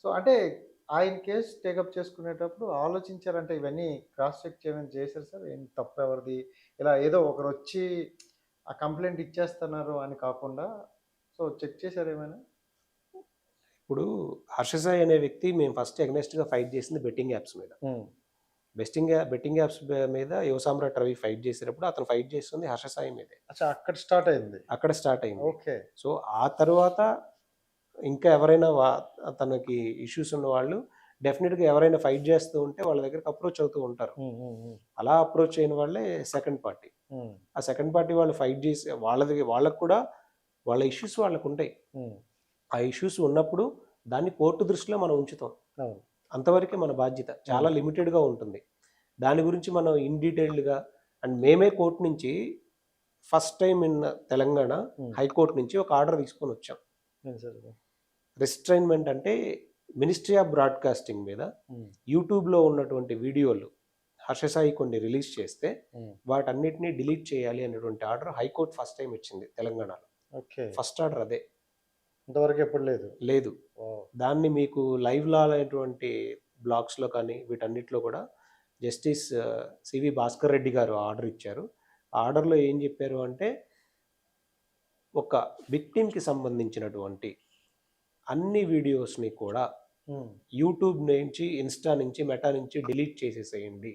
So, అంటే ఆయన case take up చేసుకునేటప్పుడు ఆలోచించారంటే ఇవన్నీ క్రాస్ చెక్ చేయమని చేశారు సార్? ఏం తప్పెవరిది? ఇలా ఏదో ఒకరొచ్చి ఆ కంప్లెయింట్ ఇచ్చేస్తున్నారు అని కాకుండా సో, చెక్ చేసారా ఏమైనా? ఇప్పుడు 'హర్ష సాయి' అనే వ్యక్తి మేము ఫస్ట్ ఎగనెస్ట్‌గా ఫైట్ చేసింది బెట్టింగ్ యాప్స్ మీద. హ్మ్. బెట్టింగ్ యాప్స్ మీద 'యువ సామ్రాట్ రవి' ఫైట్ చేసేటప్పుడు అతను ఫైట్ చేస్తుంది 'హర్ష సాయి' మీదే. అచ్చా! అక్కడ స్టార్ట్ అయింది. అక్కడ స్టార్ట్ అయింది. ఓకే. సో, ఆ తరువాత ఇంకా ఎవరైనా తనకి ఇష్యూస్ ఉన్నవాళ్ళు డెఫినిట్‌గా ఎవరైనా ఫైట్ చేస్తూ ఉంటే వాళ్ళ దగ్గరికి అప్రోచ్ అవుతూ ఉంటారు. హ్మ్. హ్మ్. హ్మ్. అలా అప్రోచ్ అయిన వాళ్ళే సెకండ్ పార్టీ. హ్మ్. ఆ సెకండ్ పార్టీ వాళ్ళు ఫైట్ చేసి వాళ్ళకి కూడా వాళ్ళ ఇష్యూస్ వాళ్ళకుంటాయి. హ్మ్. ఆ ఇష్యూస్ ఉన్నప్పుడు దాన్ని కోర్టు దృష్టిలో మనం ఉంచుతాం. అవును. అంతవరకే మన బాధ్యత. చాలా హ్మ్. లిమిటెడ్‌గా ఉంటుంది. దాని గురించి మనం ఇన్ డీటెయిల్డ్‌గా అండ్ మేమే కోర్ట్ నుంచి ఫస్ట్ టైమ్ ఇన్ తెలంగాణ హ్మ్. హైకోర్ట్ నుంచి ఒక ఆర్డర్ తీసుకొనొచ్చాం. ఏం సార్ అది? రిస్ట్రైన్‌మెంట్ అంటే మినిస్ట్రీ ఆఫ్ బ్రాడ్‌కాస్టింగ్ మీద హ్మ్. యూట్యూబ్‌లో ఉన్నటువంటి వీడియోలు 'హర్ష సాయి' కొన్ని రిలీజ్ చేస్తే హ్మ్. వాటన్నిటిని డిలీట్ చేయాలి అనేటువంటి ఆర్డర్ హైకోర్ట్ ఫస్ట్ టైమ్ ఇచ్చింది తెలంగాణలో. ఓకే. ఫస్ట్ ఆర్డర్ అదే. ఇంతవరకు ఎప్పుడు లేదు. లేదు. ఓహ్! దాన్ని మీకు లైవ్ లా అనేటువంటి బ్లాగ్స్‌లో కానీ వీటన్నిటిలో కూడా జస్టిస్ సివి భాస్కర్ రెడ్డి గారు ఆర్డర్ ఇచ్చారు. ఆ ఆర్డర్‌లో ఏం చెప్పారు అంటే, ఒక విక్టిమ్‌కి సంబంధించినటువంటి అన్ని వీడియోస్‌ని కూడా హ్మ్. యూట్యూబ్ నుంచి, ఇన్‌స్టా నుంచి, మెటా నుంచి డిలీట్ చేసేసేయండి.